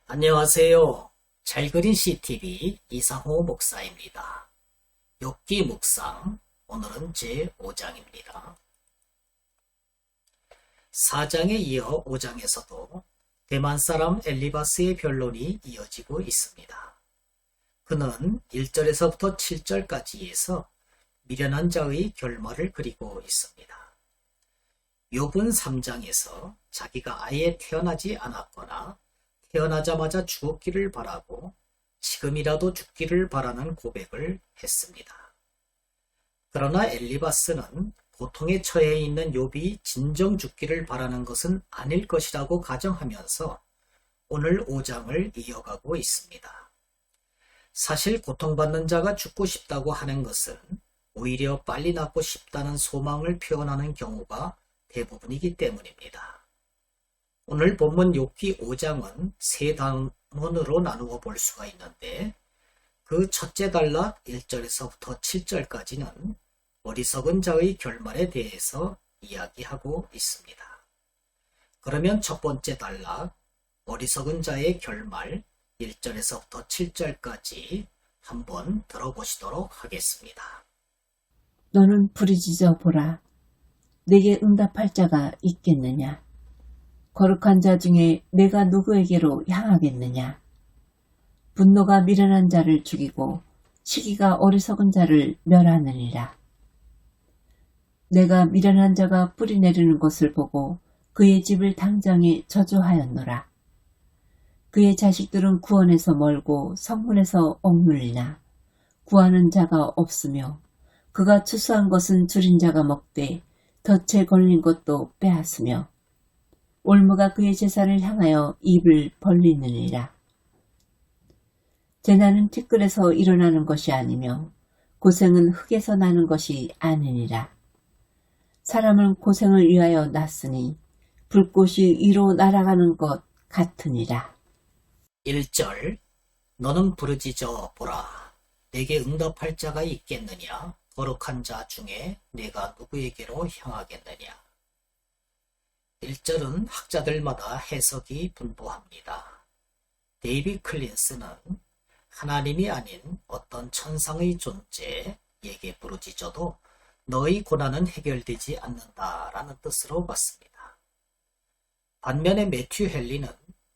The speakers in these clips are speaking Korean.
안녕하세요. 잘 그린 CTV 이상호 목사입니다. 욥기 묵상, 오늘은 제5장입니다. 4장에 이어 5장에서도 대만 사람 엘리바스의 변론이 이어지고 있습니다. 그는 1절에서부터 7절까지에서 미련한 자의 결말을 그리고 있습니다. 욥은 3장에서 자기가 아예 태어나지 않았거나 태어나자마자 죽었기를 바라고 지금이라도 죽기를 바라는 고백을 했습니다. 그러나 엘리바스는 고통에 처해 있는 욥이 진정 죽기를 바라는 것은 아닐 것이라고 가정하면서 오늘 5장을 이어가고 있습니다. 사실 고통받는 자가 죽고 싶다고 하는 것은 오히려 빨리 낫고 싶다는 소망을 표현하는 경우가 대부분이기 때문입니다. 오늘 본문 욥기 5장은 세 단원으로 나누어 볼 수가 있는데 그 첫째 단락 1절에서부터 7절까지는 어리석은 자의 결말에 대해서 이야기하고 있습니다. 그러면 첫 번째 단락 어리석은 자의 결말 1절에서부터 7절까지 한번 들어보시도록 하겠습니다. 너는 부르짖어 보라. 내게 응답할 자가 있겠느냐? 거룩한 자 중에 내가 누구에게로 향하겠느냐? 분노가 미련한 자를 죽이고 시기가 어리석은 자를 멸하느니라. 내가 미련한 자가 뿌리 내리는 것을 보고 그의 집을 당장에 저주하였노라. 그의 자식들은 구원에서 멀고 성문에서 억눌리나 구하는 자가 없으며 그가 추수한 것은 줄인 자가 먹되 덫에 걸린 것도 빼앗으며 올무가 그의 제사를 향하여 입을 벌리느니라. 재난은 티끌에서 일어나는 것이 아니며 고생은 흙에서 나는 것이 아니니라. 사람은 고생을 위하여 났으니 불꽃이 위로 날아가는 것 같으니라. 1절 너는 부르짖어 보라. 내게 응답할 자가 있겠느냐? 거룩한 자 중에 내가 누구에게로 향하겠느냐? 1절은 학자들마다 해석이 분분합니다. 데이비 클린스는 하나님이 아닌 어떤 천상의 존재에게 부르짖어도 너의 고난은 해결되지 않는다라는 뜻으로 봤습니다. 반면에 매튜 헨리는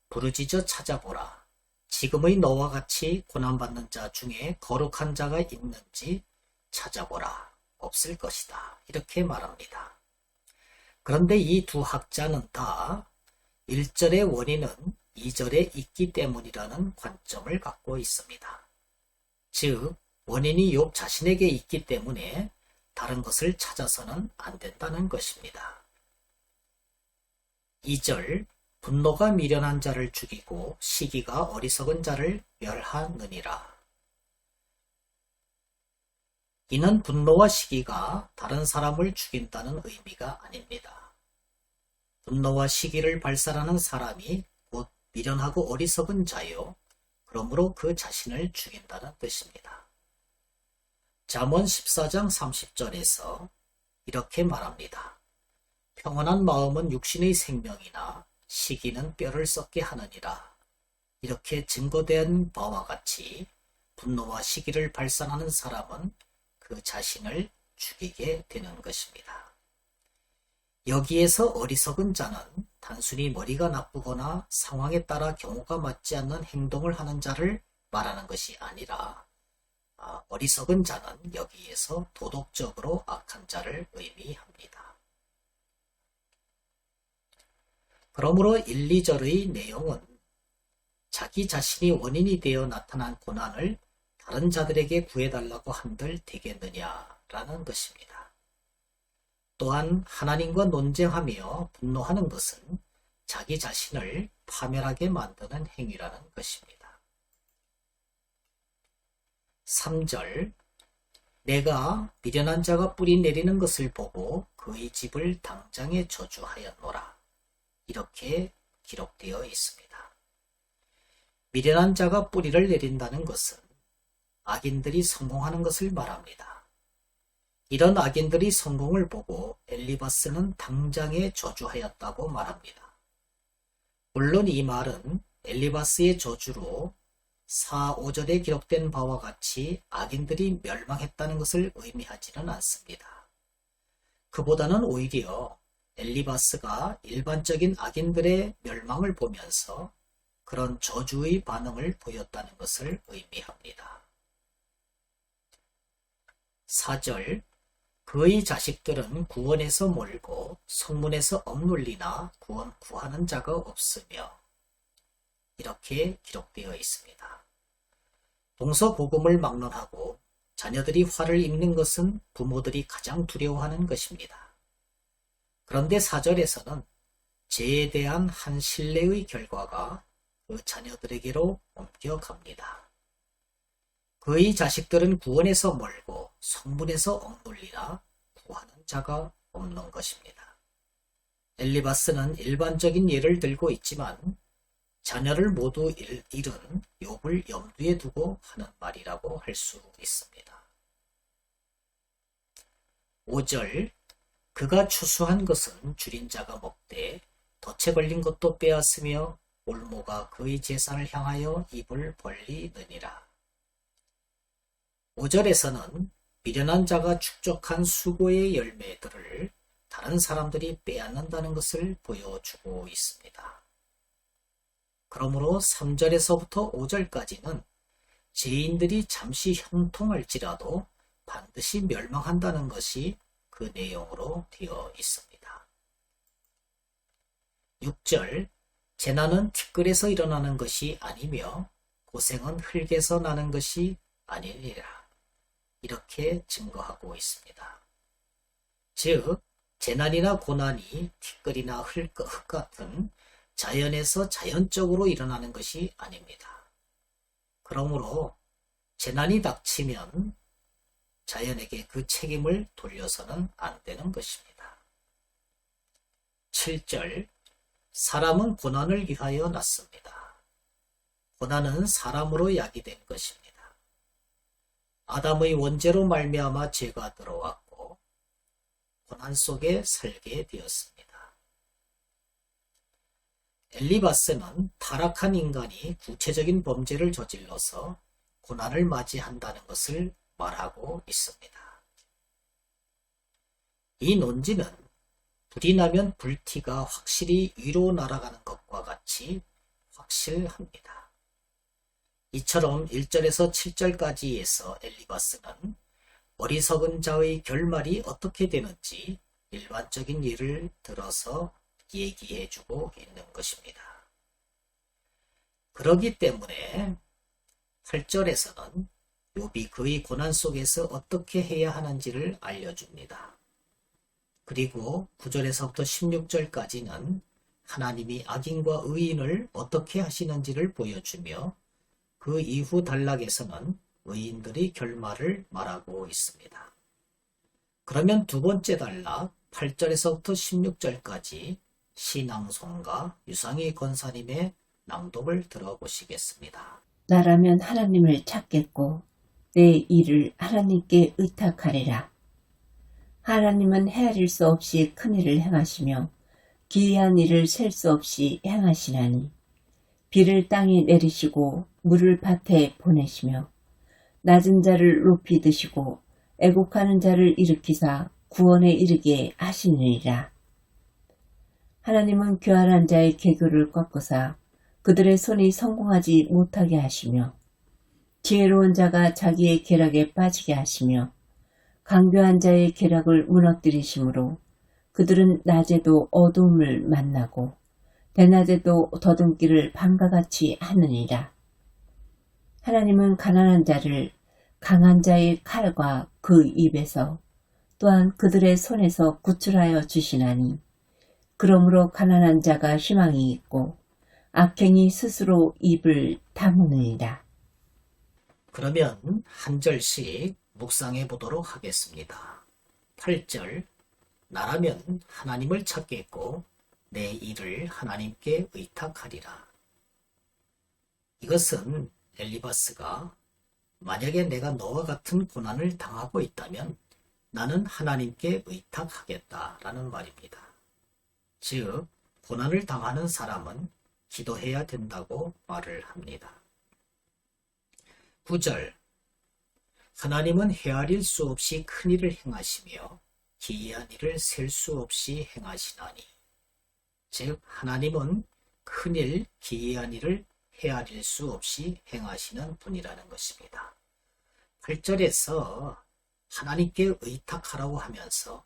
부르짖어 찾아보라. 지금의 너와 같이 고난받는 자 중에 거룩한 자가 있는지 찾아보라. 없을 것이다. 이렇게 말합니다. 그런데 이 두 학자는 다 1절의 원인은 2절에 있기 때문이라는 관점을 갖고 있습니다. 즉, 원인이 욥 자신에게 있기 때문에 다른 것을 찾아서는 안 된다는 것입니다. 2절, 분노가 미련한 자를 죽이고 시기가 어리석은 자를 멸하느니라. 이는 분노와 시기가 다른 사람을 죽인다는 의미가 아닙니다. 분노와 시기를 발산하는 사람이 곧 미련하고 어리석은 자요. 그러므로 그 자신을 죽인다는 뜻입니다. 잠언 14장 30절에서 이렇게 말합니다. 평온한 마음은 육신의 생명이나 시기는 뼈를 썩게 하느니라. 이렇게 증거된 바와 같이 분노와 시기를 발산하는 사람은 그 자신을 죽이게 되는 것입니다. 여기에서 어리석은 자는 단순히 머리가 나쁘거나 상황에 따라 경우가 맞지 않는 행동을 하는 자를 말하는 것이 아니라 어리석은 자는 여기에서 도덕적으로 악한 자를 의미합니다. 그러므로 1, 2절의 내용은 자기 자신이 원인이 되어 나타난 고난을 다른 자들에게 구해달라고 한들 되겠느냐라는 것입니다. 또한 하나님과 논쟁하며 분노하는 것은 자기 자신을 파멸하게 만드는 행위라는 것입니다. 3절 내가 미련한 자가 뿌리 내리는 것을 보고 그의 집을 당장에 저주하였노라. 이렇게 기록되어 있습니다. 미련한 자가 뿌리를 내린다는 것은 악인들이 성공하는 것을 말합니다. 이런 악인들이 성공을 보고 엘리바스는 당장에 저주하였다고 말합니다. 물론 이 말은 엘리바스의 저주로 4, 5절에 기록된 바와 같이 악인들이 멸망했다는 것을 의미하지는 않습니다. 그보다는 오히려 엘리바스가 일반적인 악인들의 멸망을 보면서 그런 저주의 반응을 보였다는 것을 의미합니다. 4절 그의 자식들은 구원에서 멀고 성문에서 억눌리나 구하는 자가 없으며 이렇게 기록되어 있습니다. 동서고금을 막론하고 자녀들이 화를 입는 것은 부모들이 가장 두려워하는 것입니다. 그런데 4절에서는 죄에 대한 한 신뢰의 결과가 그 자녀들에게로 옮겨갑니다. 그의 자식들은 구원에서 멀고 성문에서 억눌리나 구하는 자가 없는 것입니다. 엘리바스는 일반적인 예를 들고 있지만 자녀를 모두 잃은 욥을 염두에 두고 하는 말이라고 할 수 있습니다. 5절 그가 추수한 것은 줄인 자가 먹되 덫에 걸린 것도 빼앗으며 올모가 그의 재산을 향하여 입을 벌리느니라. 5절에서는 미련한 자가 축적한 수고의 열매들을 다른 사람들이 빼앗는다는 것을 보여주고 있습니다. 그러므로 3절에서부터 5절까지는 죄인들이 잠시 형통할지라도 반드시 멸망한다는 것이 그 내용으로 되어 있습니다. 6절 재난은 티끌에서 일어나는 것이 아니며 고생은 흙에서 나는 것이 아니니라. 이렇게 증거하고 있습니다. 즉 재난이나 고난이 티끌이나 흙 같은 자연에서 자연적으로 일어나는 것이 아닙니다. 그러므로 재난이 닥치면 자연에게 그 책임을 돌려서는 안 되는 것입니다. 7절 사람은 고난을 위하여 났습니다. 고난은 사람으로 야기된 것입니다. 아담의 원죄로 말미암아 죄가 들어왔고 고난 속에 살게 되었습니다. 엘리바스는 타락한 인간이 구체적인 범죄를 저질러서 고난을 맞이한다는 것을 말하고 있습니다. 이 논지는 불이 나면 불티가 확실히 위로 날아가는 것과 같이 확실합니다. 이처럼 1절에서 7절까지에서 엘리바스는 어리석은 자의 결말이 어떻게 되는지 일반적인 예를 들어서 얘기해주고 있는 것입니다. 그러기 때문에 8절에서는 욥이 그의 고난 속에서 어떻게 해야 하는지를 알려줍니다. 그리고 9절에서부터 16절까지는 하나님이 악인과 의인을 어떻게 하시는지를 보여주며 그 이후 단락에서는 의인들의 결말을 말하고 있습니다. 그러면 두 번째 단락 8절에서부터 16절까지 신앙송가 유상희 권사님의 낭독을 들어보시겠습니다. 나라면 하나님을 찾겠고 내 일을 하나님께 의탁하리라. 하나님은 헤아릴 수 없이 큰 일을 행하시며 기이한 일을 셀 수 없이 행하시나니 비를 땅에 내리시고 물을 밭에 보내시며 낮은 자를 높이 드시고 애곡하는 자를 일으키사 구원에 이르게 하시느니라. 하나님은 교활한 자의 계교를 꺾으사 그들의 손이 성공하지 못하게 하시며 지혜로운 자가 자기의 계략에 빠지게 하시며 강교한 자의 계략을 무너뜨리심으로 그들은 낮에도 어두움을 만나고 대낮에도 더듬기를 밤과 같이 하느니라. 하나님은 가난한 자를 강한 자의 칼과 그 입에서 또한 그들의 손에서 구출하여 주시나니 그러므로 가난한 자가 희망이 있고 악행이 스스로 입을 다무느니라. 그러면 한 절씩 묵상해 보도록 하겠습니다. 8절 나라면 하나님을 찾겠고 내 일을 하나님께 의탁하리라. 이것은 엘리바스가 만약에 내가 너와 같은 고난을 당하고 있다면 나는 하나님께 의탁하겠다라는 말입니다. 즉 고난을 당하는 사람은 기도해야 된다고 말을 합니다. 9절 하나님은 헤아릴 수 없이 큰 일을 행하시며 기이한 일을 셀 수 없이 행하시나니 즉 하나님은 큰 일, 기이한 일을 헤아릴 수 없이 행하시는 분이라는 것입니다. 8절에서 하나님께 의탁하라고 하면서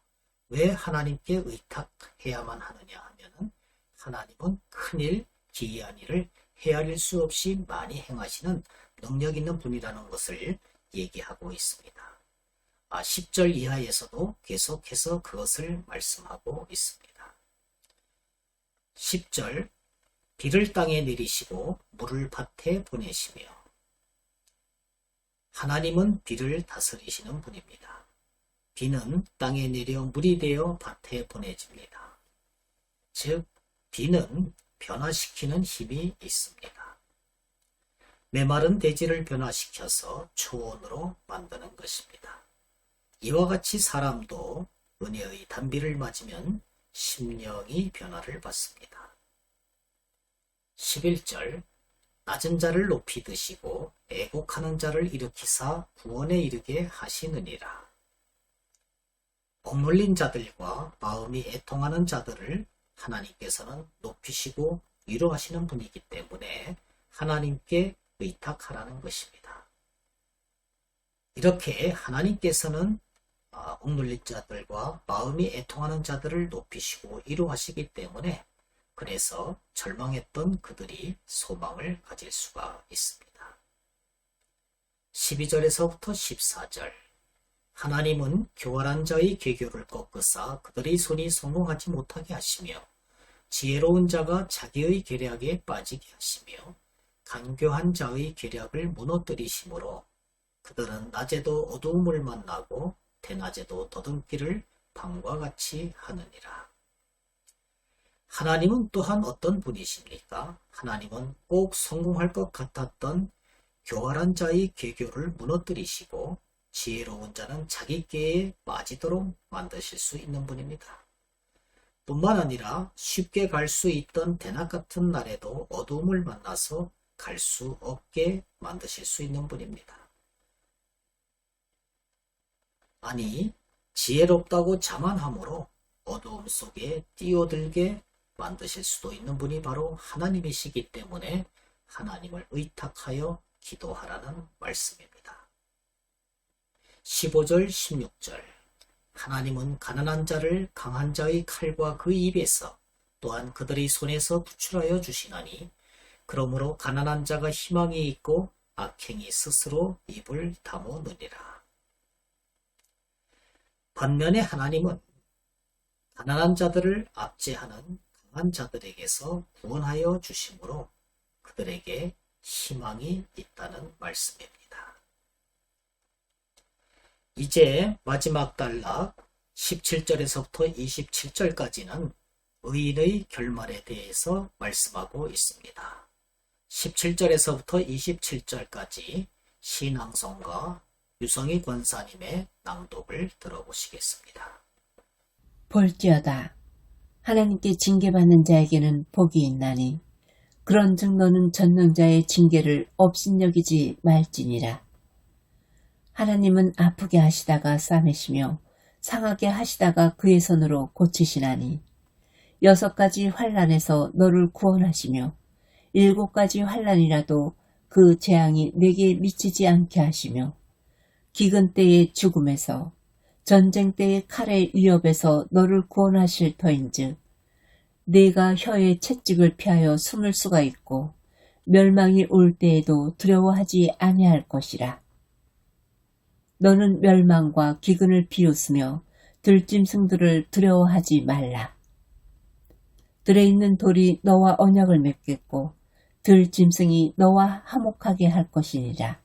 왜 하나님께 의탁해야만 하느냐 하면은 하나님은 큰일, 기이한 일을 헤아릴 수 없이 많이 행하시는 능력 있는 분이라는 것을 얘기하고 있습니다. 10절 이하에서도 계속해서 그것을 말씀하고 있습니다. 10절 비를 땅에 내리시고 물을 밭에 보내시며 하나님은 비를 다스리시는 분입니다. 비는 땅에 내려 물이 되어 밭에 보내집니다. 즉 비는 변화시키는 힘이 있습니다. 메마른 대지를 변화시켜서 초원으로 만드는 것입니다. 이와 같이 사람도 은혜의 단비를 맞으면 심령이 변화를 받습니다. 11절 낮은 자를 높이 드시고 애곡하는 자를 일으키사 구원에 이르게 하시느니라. 억눌린 자들과 마음이 애통하는 자들을 하나님께서는 높이시고 위로하시는 분이기 때문에 하나님께 의탁하라는 것입니다. 이렇게 하나님께서는 억눌린 자들과 마음이 애통하는 자들을 높이시고 위로하시기 때문에 그래서 절망했던 그들이 소망을 가질 수가 있습니다. 12절에서부터 14절 하나님은 교활한 자의 계교를 꺾으사 그들의 손이 성공하지 못하게 하시며 지혜로운 자가 자기의 계략에 빠지게 하시며 간교한 자의 계략을 무너뜨리심으로 그들은 낮에도 어두움을 만나고 대낮에도 더듬기를 밤과 같이 하느니라. 하나님은 또한 어떤 분이십니까? 하나님은 꼭 성공할 것 같았던 교활한 자의 계교를 무너뜨리시고 지혜로운 자는 자기 꾀에 빠지도록 만드실 수 있는 분입니다. 뿐만 아니라 쉽게 갈 수 있던 대낮 같은 날에도 어두움을 만나서 갈 수 없게 만드실 수 있는 분입니다. 아니, 지혜롭다고 자만함으로 어두움 속에 뛰어들게 만드실 수도 있는 분이 바로 하나님이시기 때문에 하나님을 의탁하여 기도하라는 말씀입니다. 15절 16절 하나님은 가난한 자를 강한 자의 칼과 그 입에서 또한 그들의 손에서 구출하여 주시나니 그러므로 가난한 자가 희망이 있고 악행이 스스로 입을 다무느니라. 반면에 하나님은 가난한 자들을 압제하는 강한 자들에게서 구원하여 주심으로 그들에게 희망이 있다는 말씀입니다. 이제 마지막 단락 17절에서부터 27절까지는 의인의 결말에 대해서 말씀하고 있습니다. 17절에서부터 27절까지 신앙성과 유성희 권사님의 낭독을 들어보시겠습니다. 볼지어다. 하나님께 징계받는 자에게는 복이 있나니 그런즉 너는 전능자의 징계를 업신여기지 말지니라. 하나님은 아프게 하시다가 싸매시며 상하게 하시다가 그의 손으로 고치시나니 6가지 환난에서 너를 구원하시며 7가지 환난이라도 그 재앙이 내게 미치지 않게 하시며 기근 때의 죽음에서 전쟁 때의 칼의 위협에서 너를 구원하실 터인즉 네가 혀의 채찍을 피하여 숨을 수가 있고 멸망이 올 때에도 두려워하지 아니할 것이라. 너는 멸망과 기근을 비웃으며 들짐승들을 두려워하지 말라. 들에 있는 돌이 너와 언약을 맺겠고 들짐승이 너와 화목하게 할 것이니라.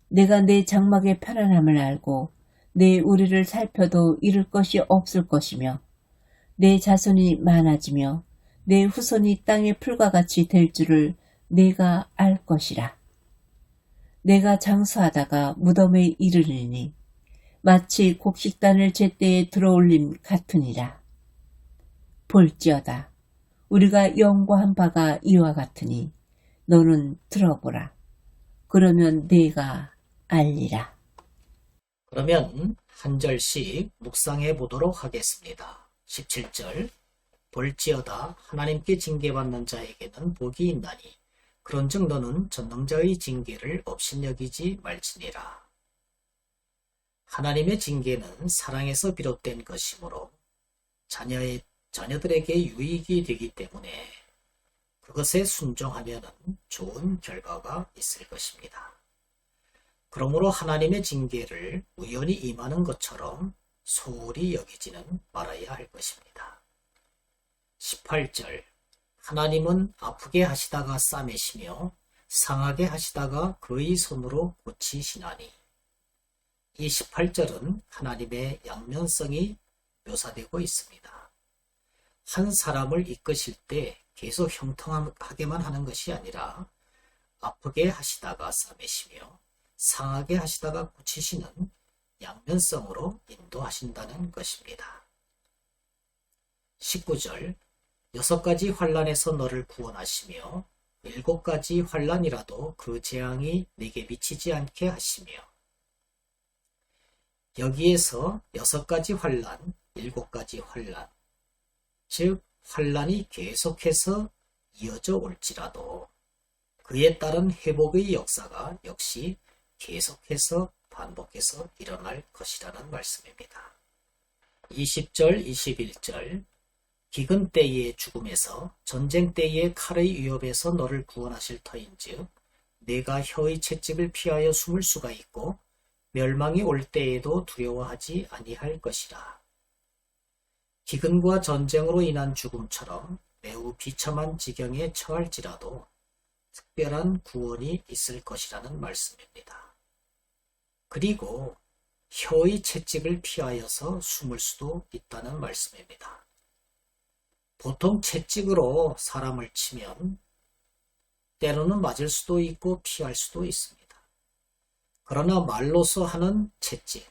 내가 내 장막의 편안함을 알고 내 우리를 살펴도 잃을 것이 없을 것이며 내 자손이 많아지며 내 후손이 땅의 풀과 같이 될 줄을 내가 알 것이라. 내가 장수하다가 무덤에 이르리니 마치 곡식단을 제때에 들어올림 같으니라. 볼지어다. 우리가 연구한 바가 이와 같으니 너는 들어보라. 그러면 네가 알리라. 그러면 한 절씩 묵상해 보도록 하겠습니다. 17절 볼지어다 하나님께 징계받는 자에게는 복이 있나니 그런즉 너는 전능자의 징계를 업신여기지 말지니라. 하나님의 징계는 사랑에서 비롯된 것이므로 자녀들에게 유익이 되기 때문에 그것에 순종하면 좋은 결과가 있을 것입니다. 그러므로 하나님의 징계를 우연히 임하는 것처럼 소홀히 여기지는 말아야 할 것입니다. 18절 하나님은 아프게 하시다가 싸매시며 상하게 하시다가 그의 손으로 고치시나니. 이 18절은 하나님의 양면성이 묘사되고 있습니다. 한 사람을 이끄실 때 계속 형통하게만 하는 것이 아니라 아프게 하시다가 싸매시며 상하게 하시다가 고치시는 양면성으로 인도하신다는 것입니다. 19절 6가지 환난에서 너를 구원하시며 7가지 환난이라도 그 재앙이 네게 미치지 않게 하시며. 여기에서 6가지 환난, 7가지 환난, 즉 환난이 계속해서 이어져 올지라도 그에 따른 회복의 역사가 역시 계속해서 반복해서 일어날 것이라는 말씀입니다. 20절, 21절 기근 때의 죽음에서 전쟁 때의 칼의 위협에서 너를 구원하실 터인즉 내가 혀의 채찍을 피하여 숨을 수가 있고 멸망이 올 때에도 두려워하지 아니할 것이라. 기근과 전쟁으로 인한 죽음처럼 매우 비참한 지경에 처할지라도 특별한 구원이 있을 것이라는 말씀입니다. 그리고 혀의 채찍을 피하여서 숨을 수도 있다는 말씀입니다. 보통 채찍으로 사람을 치면 때로는 맞을 수도 있고 피할 수도 있습니다. 그러나 말로서 하는 채찍,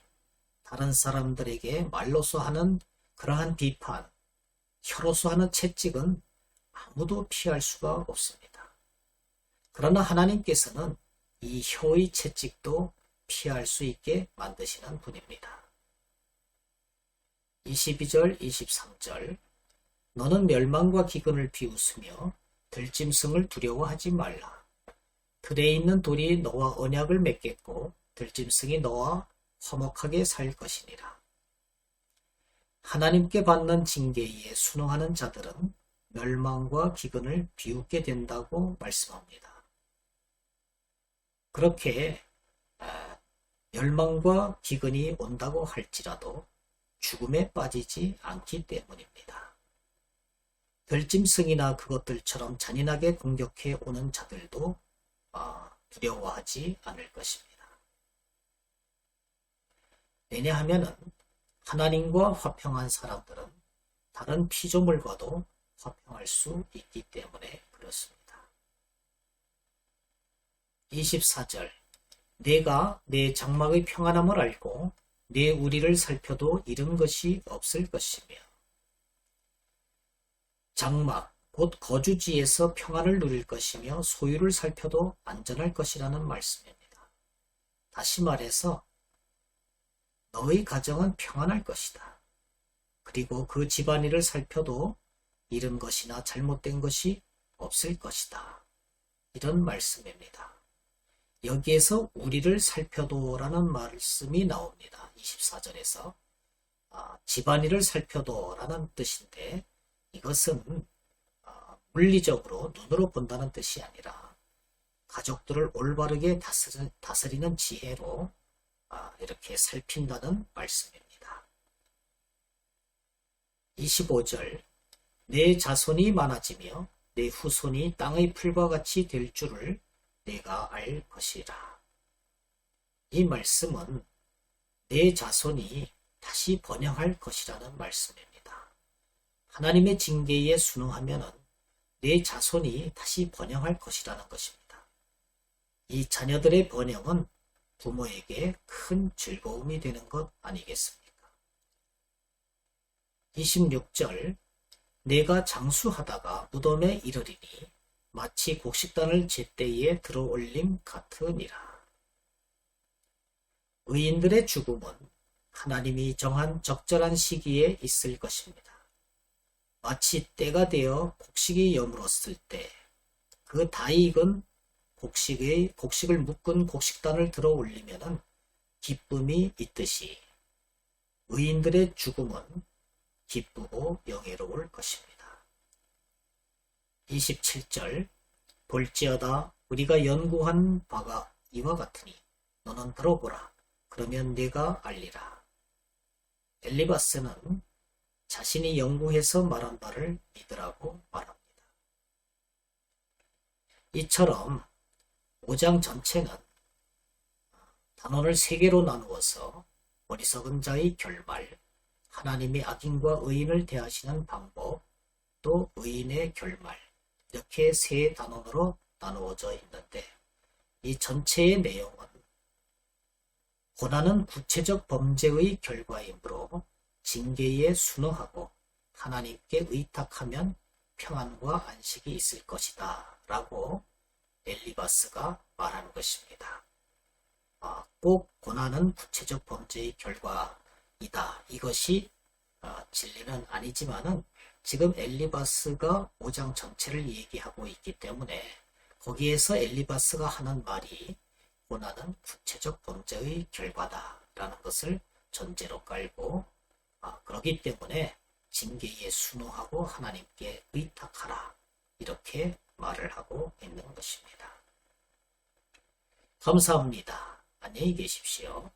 다른 사람들에게 말로서 하는 그러한 비판, 혀로서 하는 채찍은 아무도 피할 수가 없습니다. 그러나 하나님께서는 이 혀의 채찍도 피할 수 있게 만드시는 분입니다. 22절, 23절 너는 멸망과 기근을 비웃으며 들짐승을 두려워하지 말라. 들에 있는 돌이 너와 언약을 맺겠고 들짐승이 너와 화목하게 살 것이니라. 하나님께 받는 징계에 순응하는 자들은 멸망과 기근을 비웃게 된다고 말씀합니다. 그렇게 멸망과 기근이 온다고 할지라도 죽음에 빠지지 않기 때문입니다. 들짐승이나 그것들처럼 잔인하게 공격해 오는 자들도 두려워하지 않을 것입니다. 왜냐하면 하나님과 화평한 사람들은 다른 피조물과도 화평할 수 있기 때문에 그렇습니다. 24절 내가 내 장막의 평안함을 알고 내 우리를 살펴도 잃은 것이 없을 것이며. 장막, 곧 거주지에서 평안을 누릴 것이며 소유를 살펴도 안전할 것이라는 말씀입니다. 다시 말해서 너의 가정은 평안할 것이다. 그리고 그 집안일을 살펴도 잃은 것이나 잘못된 것이 없을 것이다. 이런 말씀입니다. 여기에서 우리를 살펴도라는 말씀이 나옵니다. 24절에서 집안일을 살펴도라는 뜻인데 이것은 물리적으로 눈으로 본다는 뜻이 아니라 가족들을 올바르게 다스리는 지혜로 이렇게 살핀다는 말씀입니다. 25절 내 자손이 많아지며 내 후손이 땅의 풀과 같이 될 줄을 내가 알 것이라. 이 말씀은 내 자손이 다시 번영할 것이라는 말씀입니다. 하나님의 징계에 순응하면 내 자손이 다시 번영할 것이라는 것입니다. 이 자녀들의 번영은 부모에게 큰 즐거움이 되는 것 아니겠습니까? 26절 내가 장수하다가 무덤에 이르리니 마치 곡식단을 제때에 들어올림 같으니라. 의인들의 죽음은 하나님이 정한 적절한 시기에 있을 것입니다. 마치 때가 되어 곡식이 여물었을 때 그 다익은 곡식을 묶은 곡식단을 들어 올리면은 기쁨이 있듯이 의인들의 죽음은 기쁘고 영예로울 것입니다. 27절 볼지어다 우리가 연구한 바가 이와 같으니 너는 들어보라. 그러면 네가 알리라. 엘리바스는 자신이 연구해서 말한 바를 믿으라고 말합니다. 이처럼 5장 전체는 단원을 3개로 나누어서 어리석은 자의 결말, 하나님의 악인과 의인을 대하시는 방법, 또 의인의 결말, 이렇게 3단원으로 나누어져 있는데 이 전체의 내용은 고난은 구체적 범죄의 결과이므로 징계에 순응하고 하나님께 의탁하면 평안과 안식이 있을 것이다 라고 엘리바스가 말하는 것입니다. 꼭 고난은 구체적 범죄의 결과이다. 이것이 진리는 아니지만은 지금 엘리바스가 5장 전체를 얘기하고 있기 때문에 거기에서 엘리바스가 하는 말이 고난은 구체적 범죄의 결과다라는 것을 전제로 깔고 그렇기 때문에 징계에 순응하고 하나님께 의탁하라 이렇게 말을 하고 있는 것입니다. 감사합니다. 안녕히 계십시오.